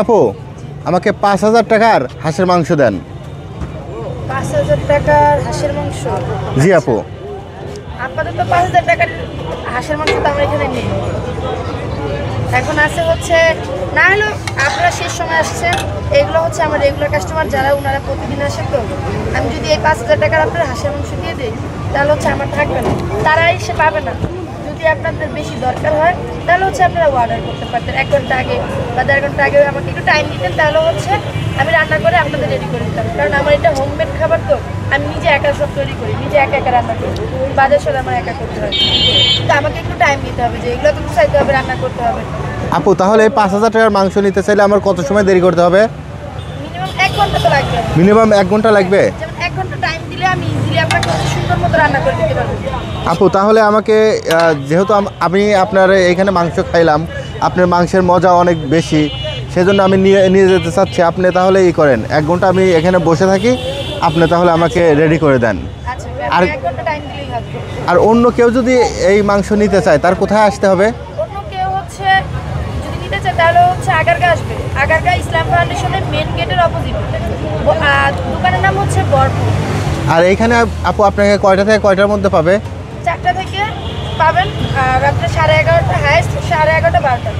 আপু আমাকে 5,000 টাকার হাঁসের মাংস দেন। 5,000 টাকার হাঁসের মাংস? জি আপু। আপাতত 5,000 টাকার হাঁসের মাংস তো আমার এখানে নেই। এখন আছে হচ্ছে, না হলেও আপনারা শেষ সময় আসছেন, এগুলো হচ্ছে আমার রেগুলার কাস্টমার যারা, ওনারা প্রতিদিন আসেন। তো আমি যদি এই 5,000 টাকার আপনার হাঁসের মাংস দিয়ে দিই তাহলে হচ্ছে আমার থাকবে না, তারা এসে পাবে না। যদি আপনাদের বেশি দরকার হয় তাহলে হচ্ছে আপনারা অর্ডার করতে পারতেন 1 ঘন্টা আগে বা 1.5 ঘন্টা আগে আমাকে একটু টাইম দিতেন, তাহলে হচ্ছে আমি রান্না করে আপনাদের রেডি করে দিতাম। কারণ আমার এটা হোমমেড খাবার, তো আমি নিজে একা সব তৈরি করি, নিজে একা একা রান্না করি, বাজার সাথে আমার একা করতে হয়। তো আমাকে একটু টাইম দিতে হবে, যে এগুলো তো গুছাইতে হবে, রান্না করতে হবে। আপু তাহলে এই 5,000 টাকার মাংস নিতে চাইলে আমার কত সময় দেরি করতে হবে? মিনিমাম 1 ঘন্টা তো লাগবে। মিনিমাম 1 ঘন্টা লাগবে? যেমন 1 ঘন্টা টাইম দিলে আমি ইজিলি আপনাকে সুন্দর মতো রান্না করে দিতে পারবো। আপু তাহলে আমাকে যেহেতু আমি আপনার এখানে মাংস খাইলাম, আপনার মাংসের মজা অনেক বেশি, সেজন্য আমি নিয়ে যেতে চাচ্ছি। আপনি তাহলে করেন, 1 ঘন্টা আমি এখানে বসে থাকি, আপনি তাহলে আমাকে রেডি করে দেন। আচ্ছা, আর 1 ঘন্টা টাইম দিলেই হবে। আর অন্য কেউ যদি এই মাংস নিতে চায় তার কোথায় আসতে হবে? অন্য কেউ হচ্ছে যদি নিতে চায় তাহলে হচ্ছে আগারগা আসবে। আগারগা ইসলাম ফাউন্ডেশনের মেন গেটের অপোজিট, দোকানের নাম হচ্ছে বরপুর। আর এইখানে আপু আপনাকে কয়টা থেকে কয়টার মধ্যে পাবে? 4টা থেকে পাবেন, আর রাত্রে 11:30, হাইস্ট 11:30, 12টা।